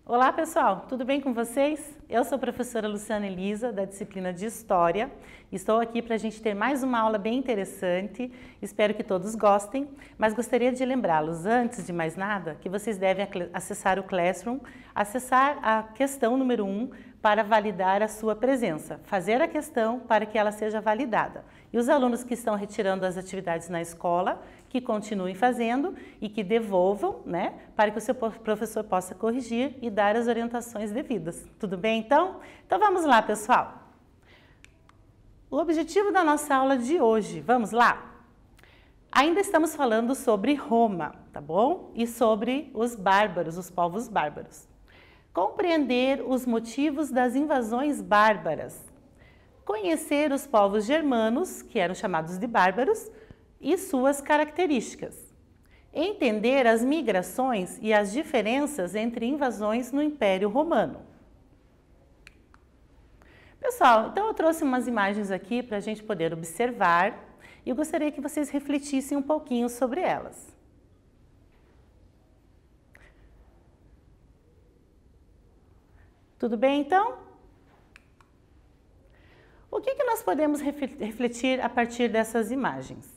Olá pessoal, tudo bem com vocês? Eu sou a professora Luciana Elisa, da disciplina de História. Estou aqui para a gente ter mais uma aula bem interessante, espero que todos gostem, mas gostaria de lembrá-los, antes de mais nada, que vocês devem acessar o Classroom, acessar a questão número 1 para validar a sua presença, fazer a questão para que ela seja validada. E os alunos que estão retirando as atividades na escola, que continuem fazendo e que devolvam, né, para que o seu professor possa corrigir e dar as orientações devidas. Tudo bem, então? Então vamos lá, pessoal. O objetivo da nossa aula de hoje, vamos lá? Ainda estamos falando sobre Roma, tá bom? E sobre os bárbaros, os povos bárbaros. Compreender os motivos das invasões bárbaras. Conhecer os povos germanos, que eram chamados de bárbaros, e suas características. Entender as migrações e as diferenças entre invasões no Império Romano. Pessoal, então eu trouxe umas imagens aqui para a gente poder observar e eu gostaria que vocês refletissem um pouquinho sobre elas. Tudo bem, então? O que nós podemos refletir a partir dessas imagens?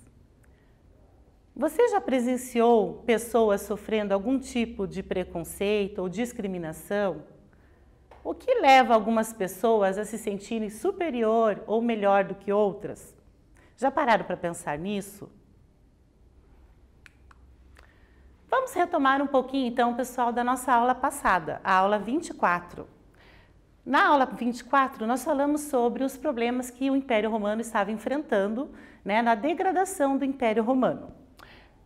Você já presenciou pessoas sofrendo algum tipo de preconceito ou discriminação? O que leva algumas pessoas a se sentirem superior ou melhor do que outras? Já pararam para pensar nisso? Vamos retomar um pouquinho, então, pessoal, da nossa aula passada, a aula 24. Na aula 24, nós falamos sobre os problemas que o Império Romano estava enfrentando, né, na degradação do Império Romano.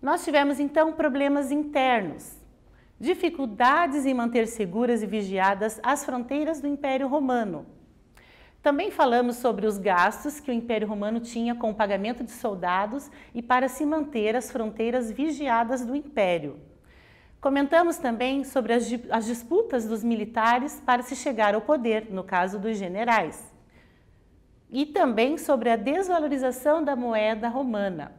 Nós tivemos, então, problemas internos, dificuldades em manter seguras e vigiadas as fronteiras do Império Romano. Também falamos sobre os gastos que o Império Romano tinha com o pagamento de soldados e para se manter as fronteiras vigiadas do Império. Comentamos também sobre as disputas dos militares para se chegar ao poder, no caso dos generais. E também sobre a desvalorização da moeda romana,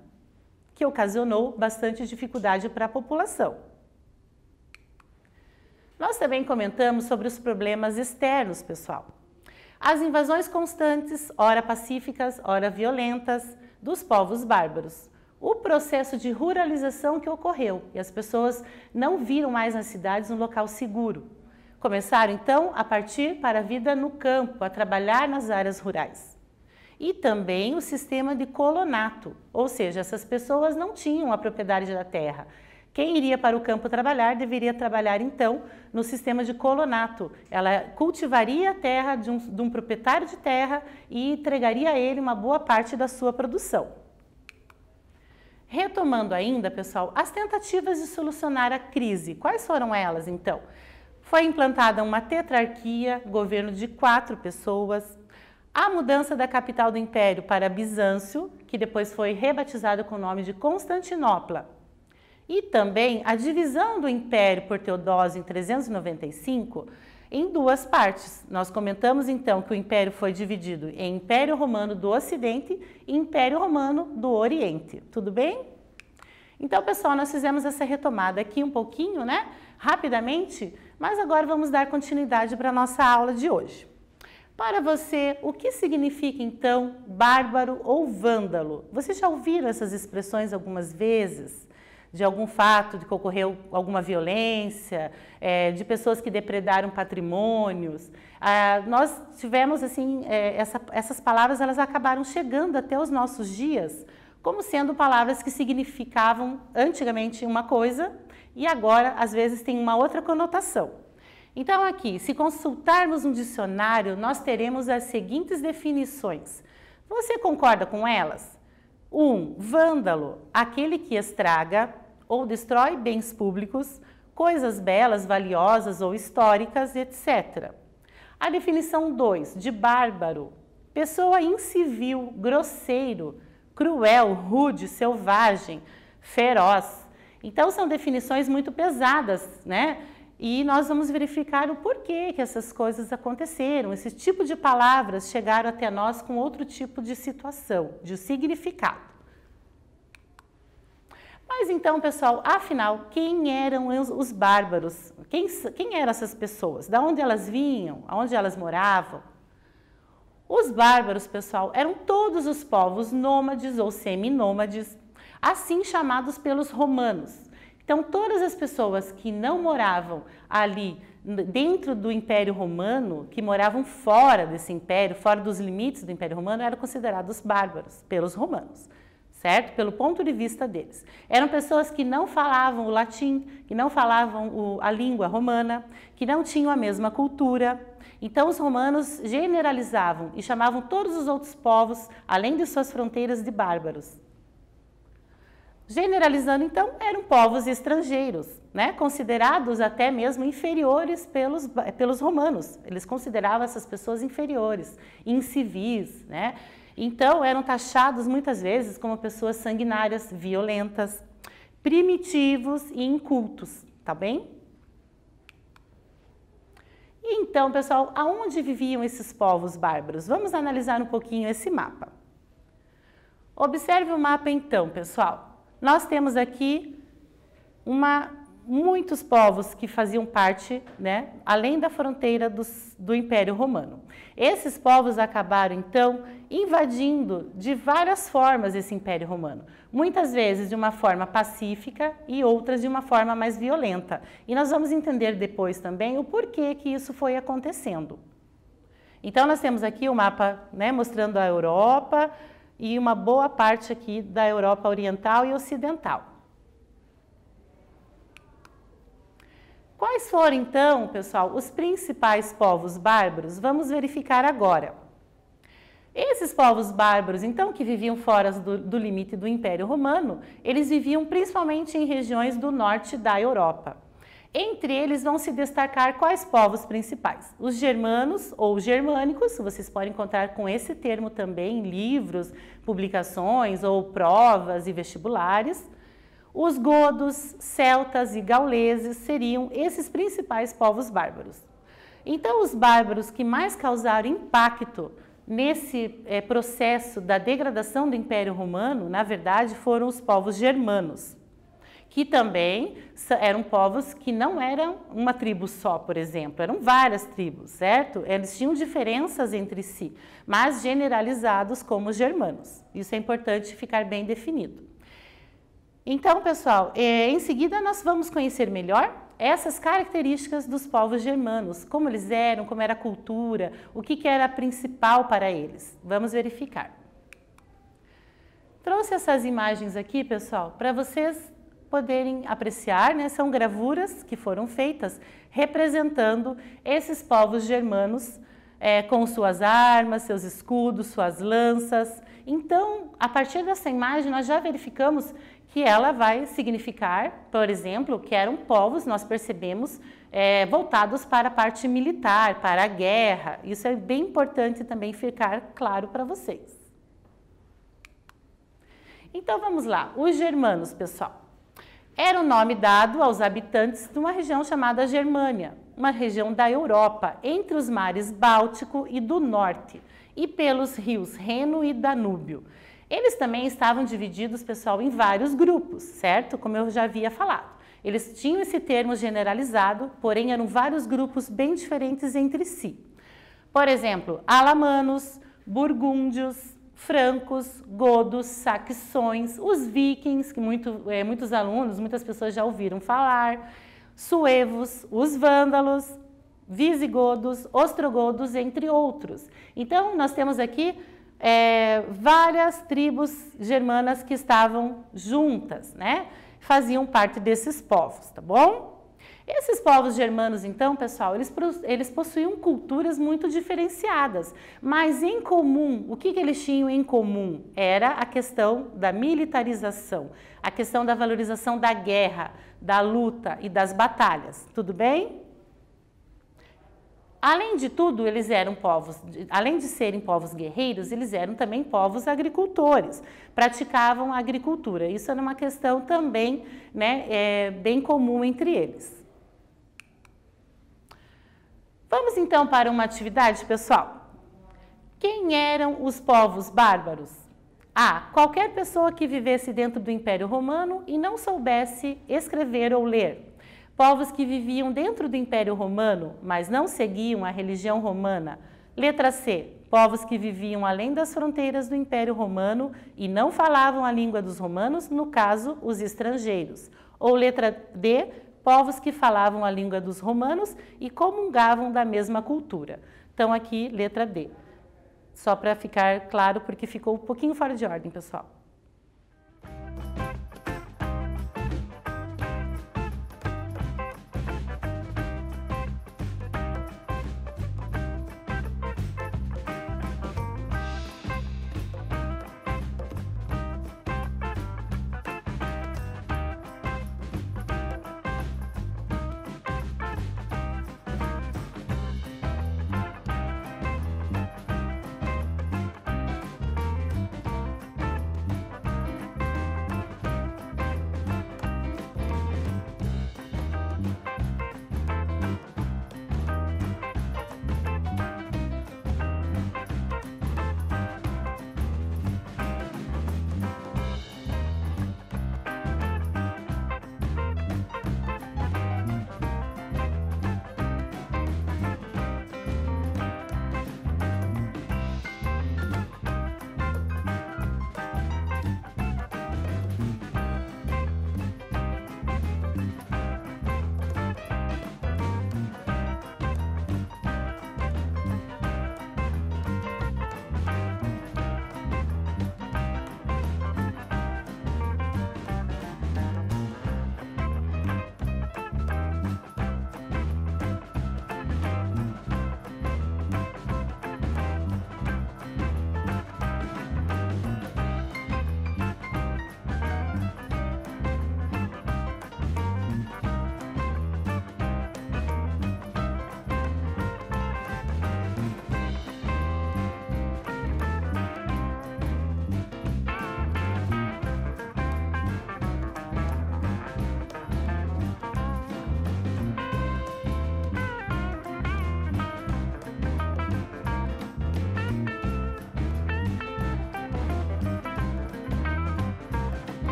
que ocasionou bastante dificuldade para a população. Nós também comentamos sobre os problemas externos, pessoal. As invasões constantes, ora pacíficas, ora violentas, dos povos bárbaros. O processo de ruralização que ocorreu e as pessoas não viram mais nas cidades um local seguro. Começaram, então, a partir para a vida no campo, a trabalhar nas áreas rurais. E também o sistema de colonato, ou seja, essas pessoas não tinham a propriedade da terra. Quem iria para o campo trabalhar deveria trabalhar então no sistema de colonato. Ela cultivaria a terra de um proprietário de terra e entregaria a ele uma boa parte da sua produção. Retomando ainda, pessoal, as tentativas de solucionar a crise. Quais foram elas então? Foi implantada uma tetrarquia, governo de 4 pessoas. A mudança da capital do Império para Bizâncio, que depois foi rebatizado com o nome de Constantinopla. E também a divisão do Império por Teodósio em 395 em 2 partes. Nós comentamos então que o Império foi dividido em Império Romano do Ocidente e Império Romano do Oriente. Tudo bem? Então, pessoal, nós fizemos essa retomada aqui um pouquinho, né? Rapidamente, mas agora vamos dar continuidade para a nossa aula de hoje. Para você, o que significa então bárbaro ou vândalo? Vocês já ouviram essas expressões algumas vezes? De algum fato de que ocorreu alguma violência, de pessoas que depredaram patrimônios. Nós tivemos, assim, essas palavras, elas acabaram chegando até os nossos dias, como sendo palavras que significavam antigamente uma coisa e agora, às vezes, tem uma outra conotação. Então, aqui, se consultarmos um dicionário, nós teremos as seguintes definições. Você concorda com elas? 1. Vândalo, aquele que estraga ou destrói bens públicos, coisas belas, valiosas ou históricas, etc. A definição 2, de bárbaro, pessoa incivil, grosseiro, cruel, rude, selvagem, feroz. Então, são definições muito pesadas, né? E nós vamos verificar o porquê que essas coisas aconteceram. Esse tipo de palavras chegaram até nós com outro tipo de situação, de significado. Mas então, pessoal, afinal, quem eram os bárbaros? Quem eram essas pessoas? Da onde elas vinham? Aonde elas moravam? Os bárbaros, pessoal, eram todos os povos nômades ou seminômades, assim chamados pelos romanos. Então, todas as pessoas que não moravam ali dentro do Império Romano, que moravam fora desse império, fora dos limites do Império Romano, eram considerados bárbaros pelos romanos. Certo? Pelo ponto de vista deles. Eram pessoas que não falavam o latim, que não falavam a língua romana, que não tinham a mesma cultura. Então, os romanos generalizavam e chamavam todos os outros povos, além de suas fronteiras, de bárbaros. Generalizando, então, eram povos estrangeiros, né? Considerados até mesmo inferiores pelos romanos. Eles consideravam essas pessoas inferiores, incivis, né? Então, eram taxados muitas vezes como pessoas sanguinárias, violentas, primitivos e incultos, tá bem? E então, pessoal, aonde viviam esses povos bárbaros? Vamos analisar um pouquinho esse mapa. Observe o mapa então, pessoal. Nós temos aqui muitos povos que faziam parte, né, além da fronteira do Império Romano. Esses povos acabaram, então, invadindo de várias formas esse Império Romano. Muitas vezes de uma forma pacífica e outras de uma forma mais violenta. E nós vamos entender depois também o porquê que isso foi acontecendo. Então, nós temos aqui o mapa, né, mostrando a Europa e uma boa parte aqui da Europa Oriental e Ocidental. Quais foram, então, pessoal, os principais povos bárbaros? Vamos verificar agora. Esses povos bárbaros, então, que viviam fora do limite do Império Romano, eles viviam principalmente em regiões do norte da Europa. Entre eles vão se destacar quais povos principais? Os germanos ou germânicos, vocês podem encontrar com esse termo também em livros, publicações ou provas e vestibulares. Os godos, celtas e gauleses seriam esses principais povos bárbaros. Então, os bárbaros que mais causaram impacto nesse processo da degradação do Império Romano, na verdade, foram os povos germanos, que também eram povos que não eram uma tribo só, por exemplo, eram várias tribos, certo? Eles tinham diferenças entre si, mas generalizados como germanos. Isso é importante ficar bem definido. Então, pessoal, em seguida nós vamos conhecer melhor essas características dos povos germanos, como eles eram, como era a cultura, o que era principal para eles. Vamos verificar. Trouxe essas imagens aqui, pessoal, para vocês poderem apreciar, né? São gravuras que foram feitas representando esses povos germanos com suas armas, seus escudos, suas lanças. Então, a partir dessa imagem, nós já verificamos que ela vai significar, por exemplo, que eram povos, nós percebemos, voltados para a parte militar, para a guerra. Isso é bem importante também ficar claro para vocês. Então, vamos lá. Os germanos, pessoal, era o nome dado aos habitantes de uma região chamada Germânia, uma região da Europa, entre os mares Báltico e do Norte, e pelos rios Reno e Danúbio. Eles também estavam divididos, pessoal, em vários grupos, certo? Como eu já havia falado. Eles tinham esse termo generalizado, porém eram vários grupos bem diferentes entre si. Por exemplo, alamanos, burgúndios, francos, godos, saxões, os vikings, que muitos alunos, muitas pessoas já ouviram falar, suevos, os vândalos, visigodos, ostrogodos, entre outros. Então, nós temos aqui várias tribos germanas que estavam juntas, né? Faziam parte desses povos, tá bom? Esses povos germanos, então, pessoal, eles possuíam culturas muito diferenciadas, mas em comum, o que eles tinham em comum? Era a questão da militarização, a questão da valorização da guerra, da luta e das batalhas, tudo bem? Além de tudo, eles eram povos, além de serem povos guerreiros, eles eram também povos agricultores, praticavam a agricultura. Isso era uma questão também, né, bem comum entre eles. Vamos então para uma atividade, pessoal. Quem eram os povos bárbaros? A. Qualquer pessoa que vivesse dentro do Império Romano e não soubesse escrever ou ler. Povos que viviam dentro do Império Romano, mas não seguiam a religião romana. Letra C. Povos que viviam além das fronteiras do Império Romano e não falavam a língua dos romanos, no caso, os estrangeiros. Ou letra D. Povos que falavam a língua dos romanos e comungavam da mesma cultura. Então, aqui, letra D. Só para ficar claro, porque ficou um pouquinho fora de ordem, pessoal.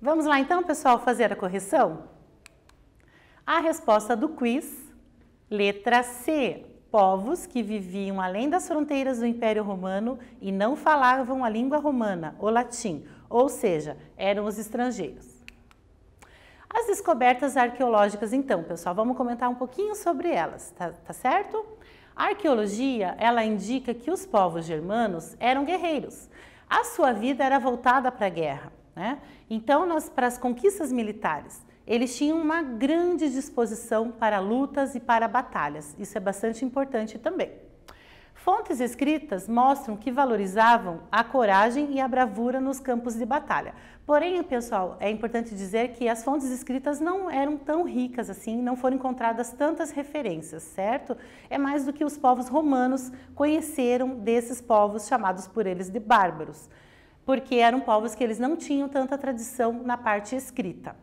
Vamos lá então, pessoal, fazer a correção? A resposta do quiz, letra C. Povos que viviam além das fronteiras do Império Romano e não falavam a língua romana, o latim, ou seja, eram os estrangeiros. As descobertas arqueológicas, então, pessoal, vamos comentar um pouquinho sobre elas, tá certo? A arqueologia, ela indica que os povos germanos eram guerreiros. A sua vida era voltada para a guerra, né? Então, para as conquistas militares, eles tinham uma grande disposição para lutas e para batalhas. Isso é bastante importante também. Fontes escritas mostram que valorizavam a coragem e a bravura nos campos de batalha. Porém, pessoal, é importante dizer que as fontes escritas não eram tão ricas assim, não foram encontradas tantas referências, certo? É mais do que os povos romanos conheceram desses povos chamados por eles de bárbaros, porque eram povos que eles não tinham tanta tradição na parte escrita.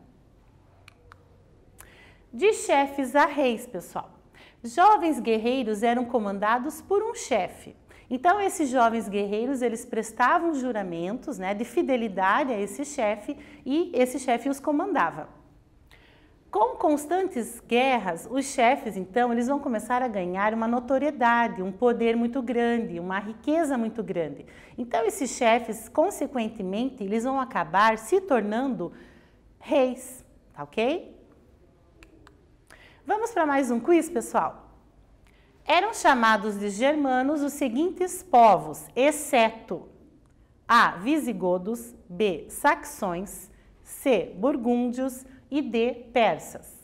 De chefes a reis, pessoal. Jovens guerreiros eram comandados por um chefe. Então, esses jovens guerreiros, eles prestavam juramentos, né, de fidelidade a esse chefe e esse chefe os comandava. Com constantes guerras, os chefes, então, eles vão começar a ganhar uma notoriedade, um poder muito grande, uma riqueza muito grande. Então, esses chefes, consequentemente, eles vão acabar se tornando reis, tá ok? Vamos para mais um quiz, pessoal? Eram chamados de germanos os seguintes povos, exceto A. Visigodos, B. Saxões, C. Burgúndios e D. Persas.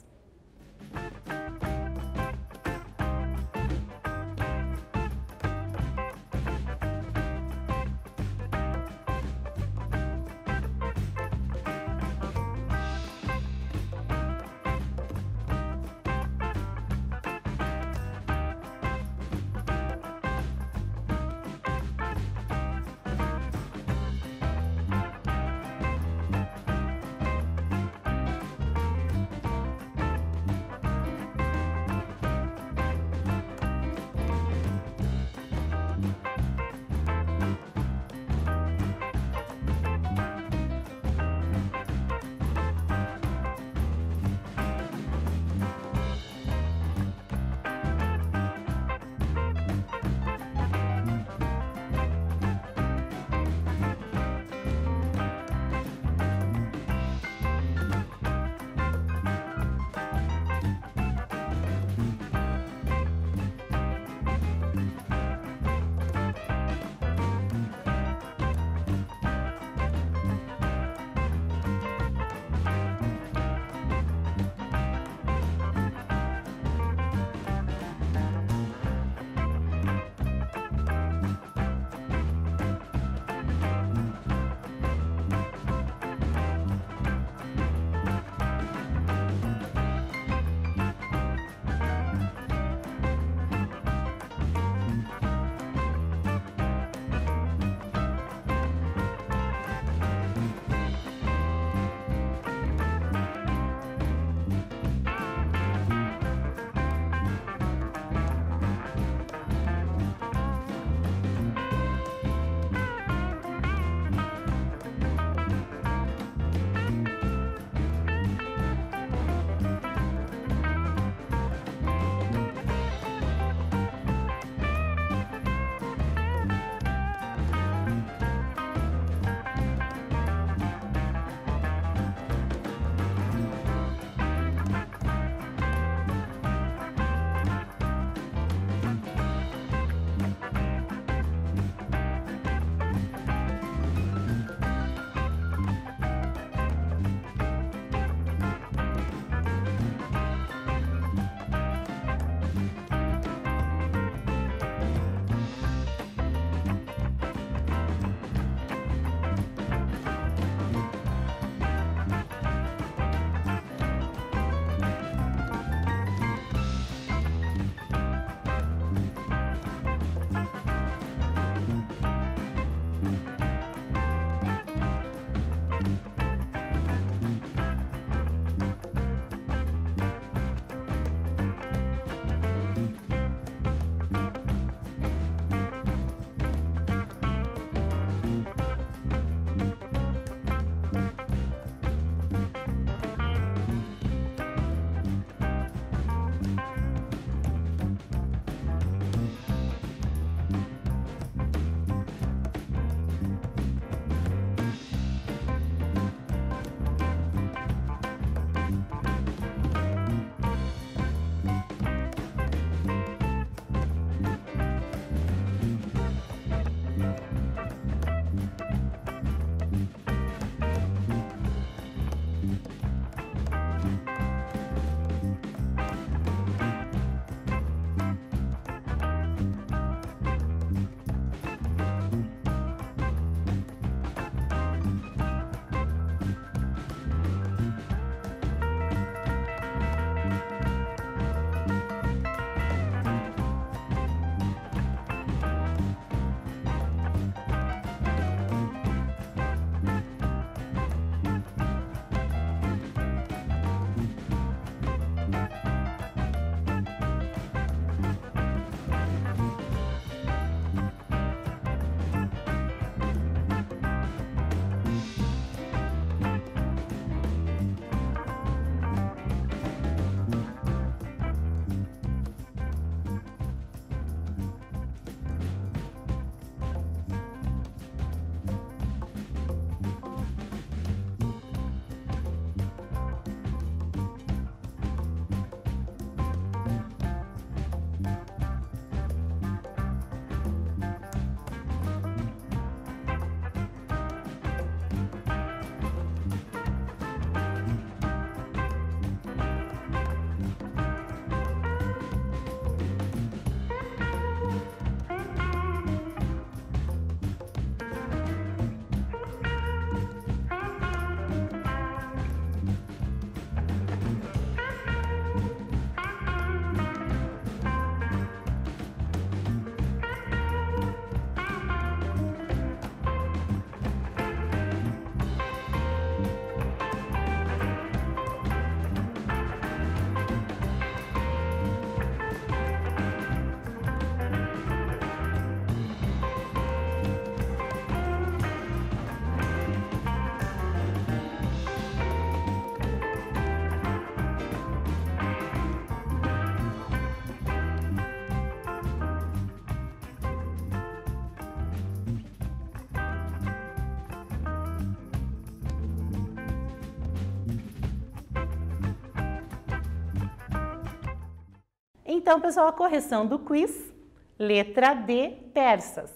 Então, pessoal, a correção do quiz, letra D, persas.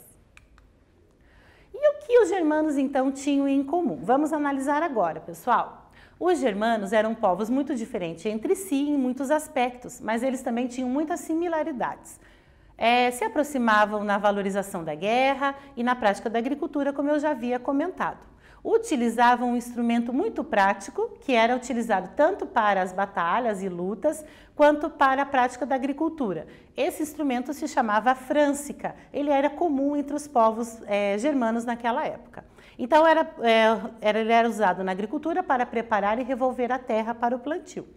E o que os germanos, então, tinham em comum? Vamos analisar agora, pessoal. Os germanos eram povos muito diferentes entre si em muitos aspectos, mas eles também tinham muitas similaridades. Se aproximavam na valorização da guerra e na prática da agricultura, como eu já havia comentado. Utilizavam um instrumento muito prático, que era utilizado tanto para as batalhas e lutas, quanto para a prática da agricultura. Esse instrumento se chamava frâncica, ele era comum entre os povos germanos naquela época. Então, ele era usado na agricultura para preparar e revolver a terra para o plantio.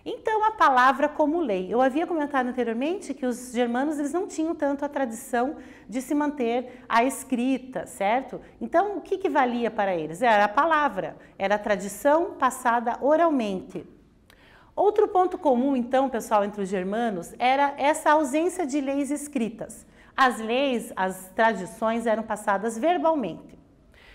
Então, a palavra como lei. Eu havia comentado anteriormente que os germanos eles não tinham tanto a tradição de se manter a escrita, certo? Então, o que valia para eles? Era a palavra, era a tradição passada oralmente. Outro ponto comum, então, pessoal, entre os germanos, era essa ausência de leis escritas. As leis, as tradições eram passadas verbalmente.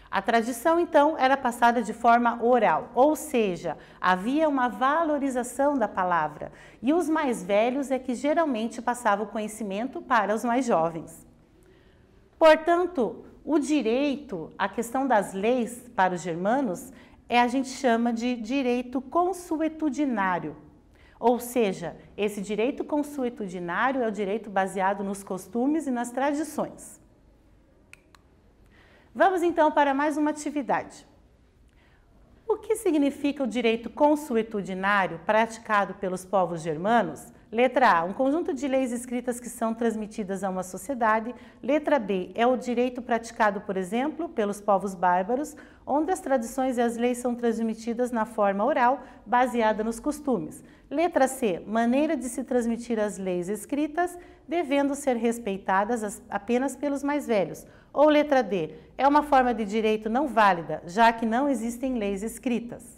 A tradição, então, era passada de forma oral, ou seja, havia uma valorização da palavra. E os mais velhos é que geralmente passavam o conhecimento para os mais jovens. Portanto, o direito, a questão das leis para os germanos, a gente chama de direito consuetudinário. Ou seja, esse direito consuetudinário é o direito baseado nos costumes e nas tradições. Vamos então para mais uma atividade. O que significa o direito consuetudinário praticado pelos povos germanos? Letra A, um conjunto de leis escritas que são transmitidas a uma sociedade. Letra B, é o direito praticado, por exemplo, pelos povos bárbaros, onde as tradições e as leis são transmitidas na forma oral, baseada nos costumes. Letra C, maneira de se transmitir as leis escritas, devendo ser respeitadas apenas pelos mais velhos. Ou letra D, é uma forma de direito não válida, já que não existem leis escritas.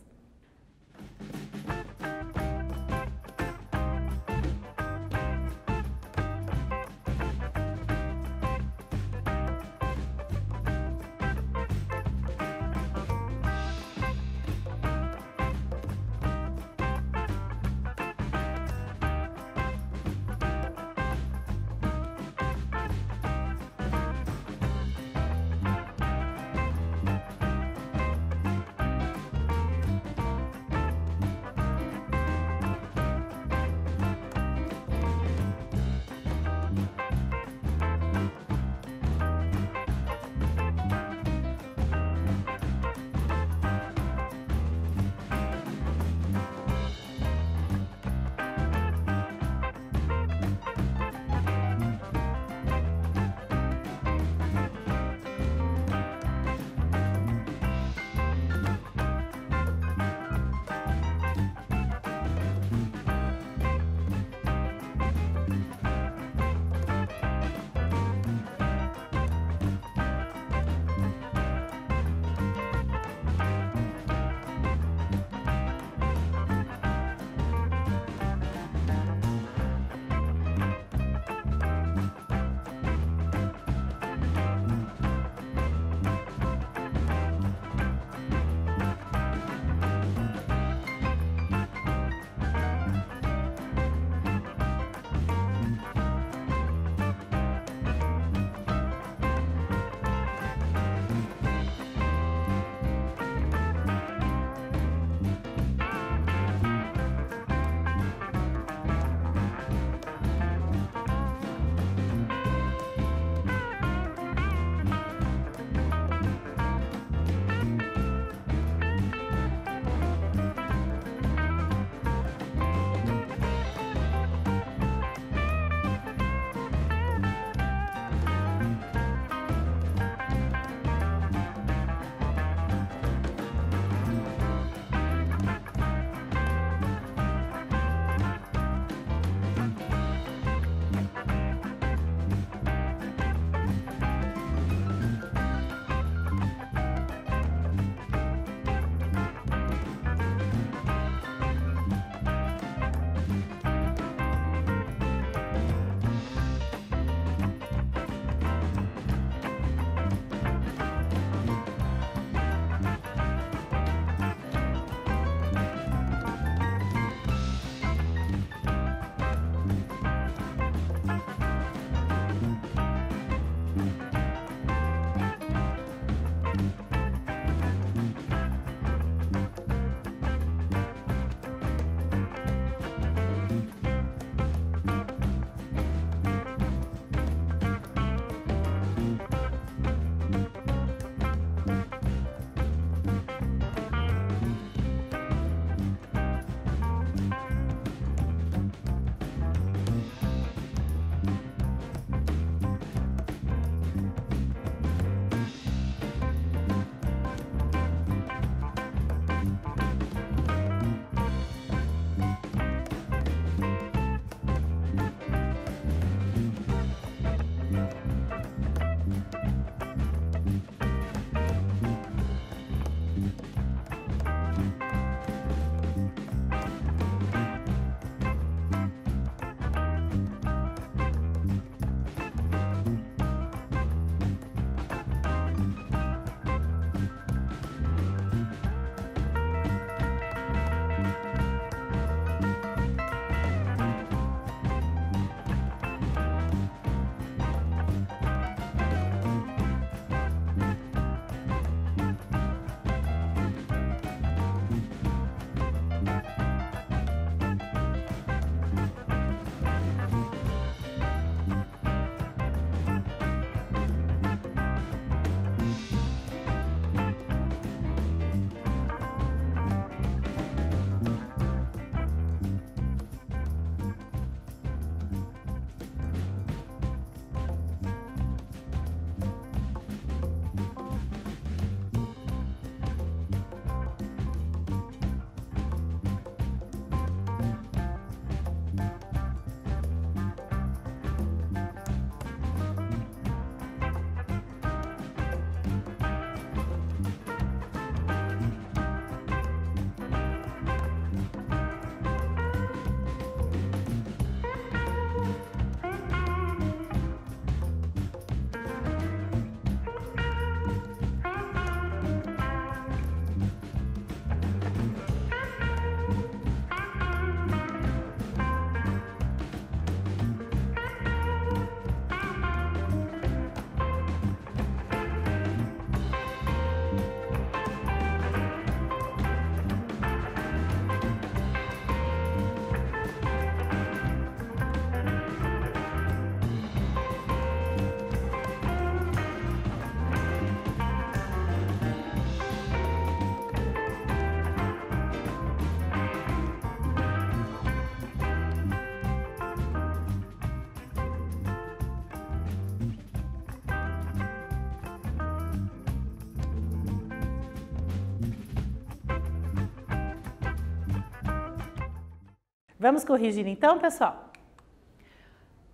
Vamos corrigir então, pessoal?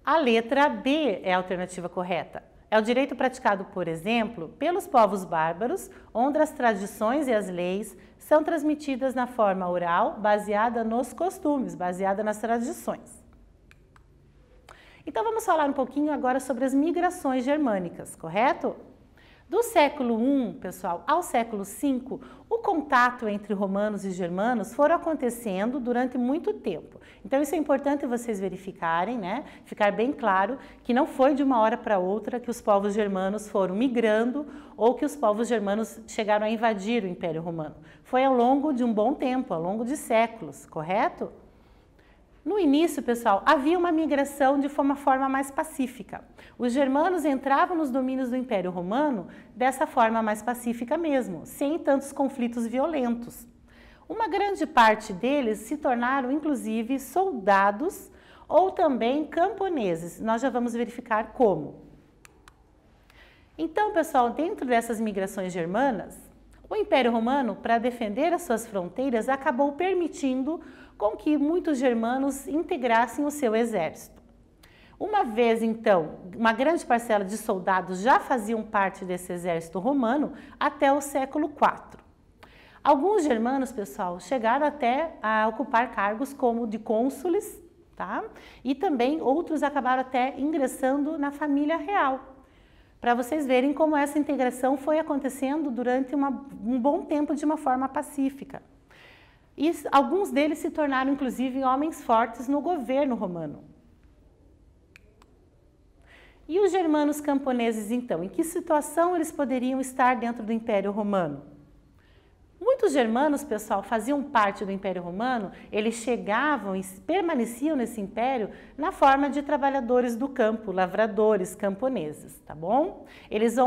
A letra B é a alternativa correta. É o direito praticado, por exemplo, pelos povos bárbaros, onde as tradições e as leis são transmitidas na forma oral, baseada nos costumes, baseada nas tradições. Então vamos falar um pouquinho agora sobre as migrações germânicas, correto? Do século I, pessoal, ao século V, o contato entre romanos e germanos foram acontecendo durante muito tempo. Então isso é importante vocês verificarem, né? Ficar bem claro que não foi de uma hora para outra que os povos germanos foram migrando ou que os povos germanos chegaram a invadir o Império Romano. Foi ao longo de um bom tempo, ao longo de séculos, correto? No início, pessoal, havia uma migração de uma forma mais pacífica. Os germanos entravam nos domínios do Império Romano dessa forma mais pacífica mesmo, sem tantos conflitos violentos. Uma grande parte deles se tornaram, inclusive, soldados ou também camponeses. Nós já vamos verificar como. Então, pessoal, dentro dessas migrações germanas, o Império Romano, para defender as suas fronteiras, acabou permitindo com que muitos germanos integrassem o seu exército. Uma vez, então, uma grande parcela de soldados já faziam parte desse exército romano até o século IV. Alguns germanos, pessoal, chegaram até a ocupar cargos como de cônsules, tá? E também outros acabaram até ingressando na família real. Para vocês verem como essa integração foi acontecendo durante um bom tempo de uma forma pacífica. E alguns deles se tornaram, inclusive, homens fortes no governo romano. E os germanos camponeses, então, em que situação eles poderiam estar dentro do Império Romano? Muitos germanos, pessoal, faziam parte do Império Romano, eles chegavam e permaneciam nesse império na forma de trabalhadores do campo, lavradores, camponeses, tá bom? Eles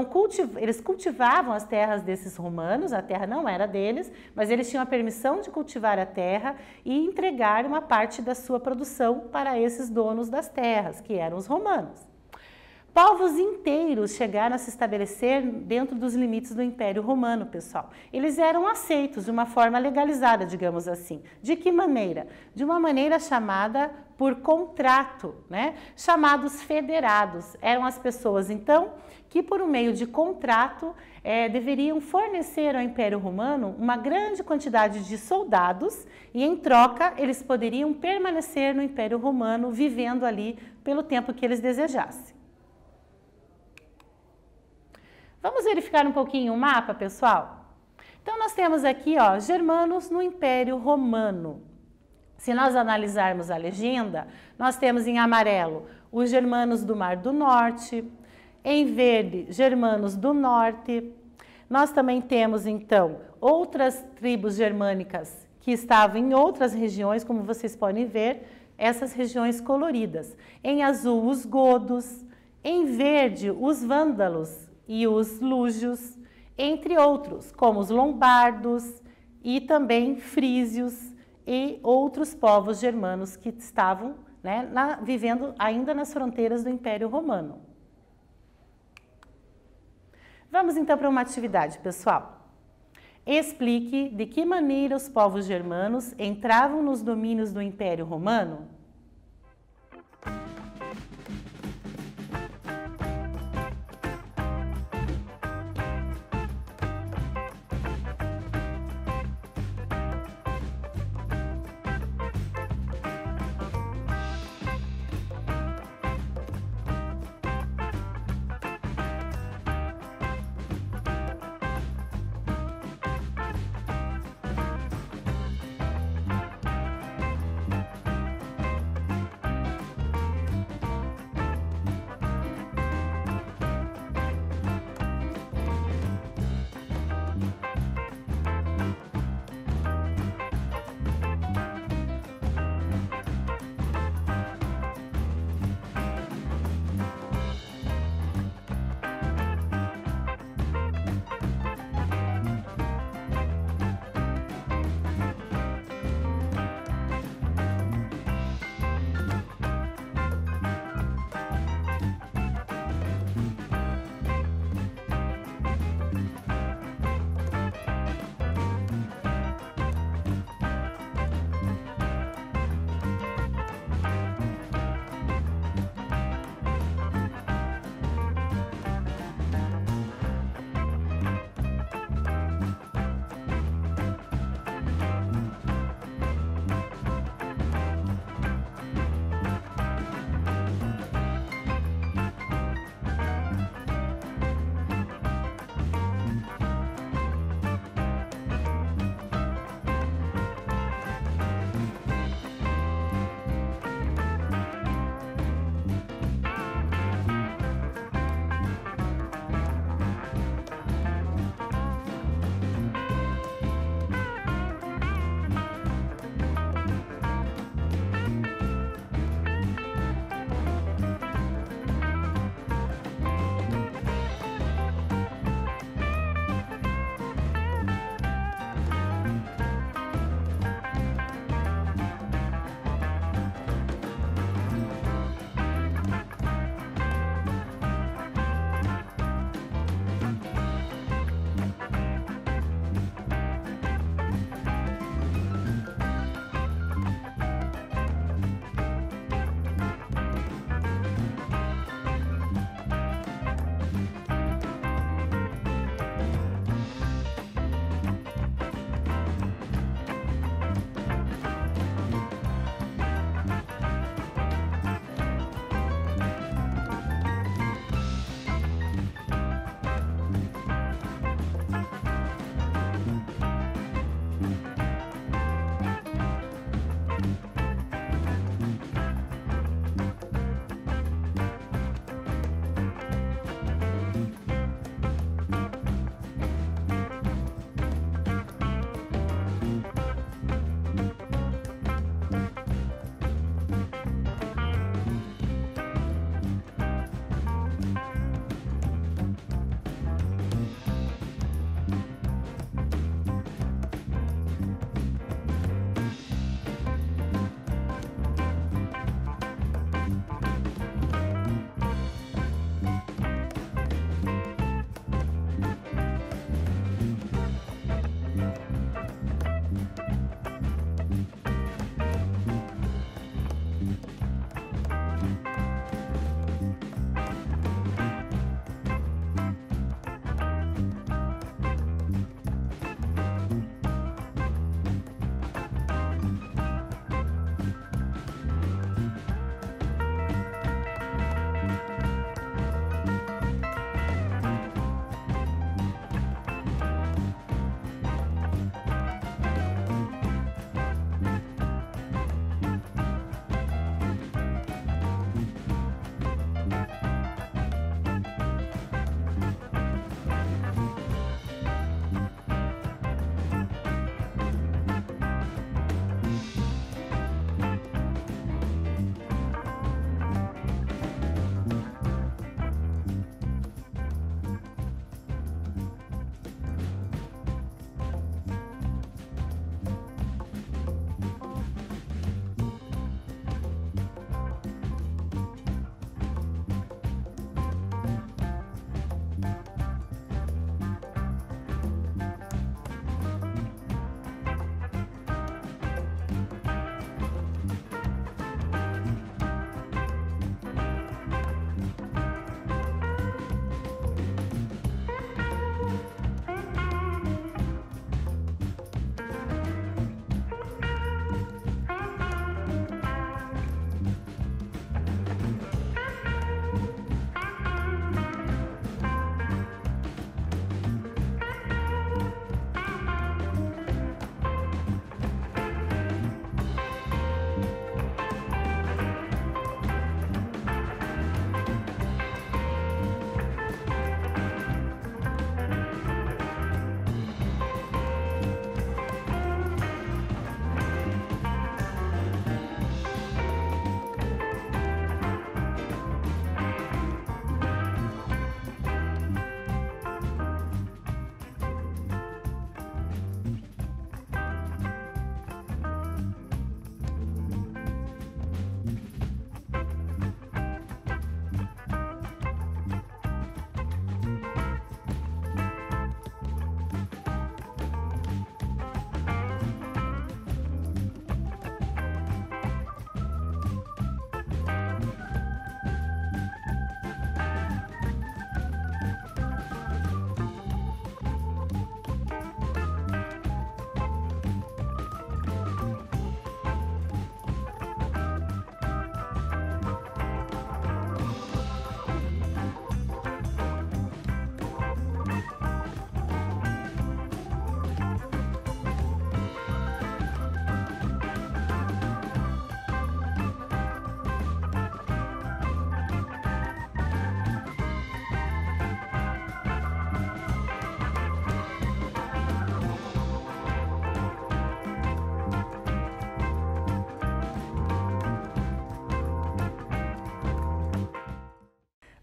cultivavam as terras desses romanos, a terra não era deles, mas eles tinham a permissão de cultivar a terra e entregar uma parte da sua produção para esses donos das terras, que eram os romanos. Povos inteiros chegaram a se estabelecer dentro dos limites do Império Romano, pessoal. Eles eram aceitos de uma forma legalizada, digamos assim. De que maneira? De uma maneira chamada por contrato, né? Chamados federados. Eram as pessoas, então, que por meio de contrato deveriam fornecer ao Império Romano uma grande quantidade de soldados e, em troca, eles poderiam permanecer no Império Romano, vivendo ali pelo tempo que eles desejassem. Vamos verificar um pouquinho o mapa, pessoal? Então, nós temos aqui, ó, germanos no Império Romano. Se nós analisarmos a legenda, nós temos em amarelo os germanos do Mar do Norte, em verde, germanos do Norte. Nós também temos, então, outras tribos germânicas que estavam em outras regiões, como vocês podem ver, essas regiões coloridas. Em azul, os godos, em verde, os vândalos e os lúgios, entre outros, como os lombardos e também frísios e outros povos germanos que estavam, né, vivendo ainda nas fronteiras do Império Romano. Vamos então para uma atividade, pessoal. Explique de que maneira os povos germanos entravam nos domínios do Império Romano.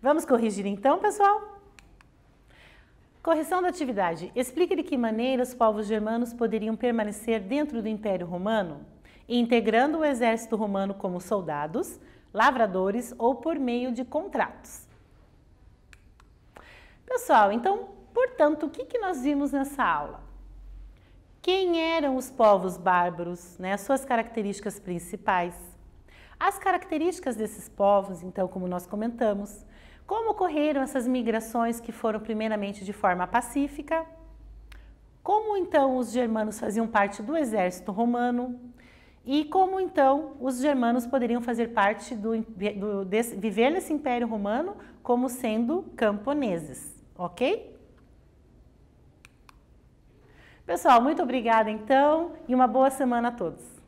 Vamos corrigir então, pessoal? Correção da atividade. Explique de que maneira os povos germanos poderiam permanecer dentro do Império Romano, integrando o exército romano como soldados, lavradores ou por meio de contratos. Pessoal, então, portanto, o que nós vimos nessa aula? Quem eram os povos bárbaros, né? As suas características principais. As características desses povos, então, como nós comentamos, como ocorreram essas migrações que foram primeiramente de forma pacífica, como então os germanos faziam parte do exército romano e como então os germanos poderiam fazer parte viver nesse Império Romano como sendo camponeses, ok? Pessoal, muito obrigada então e uma boa semana a todos.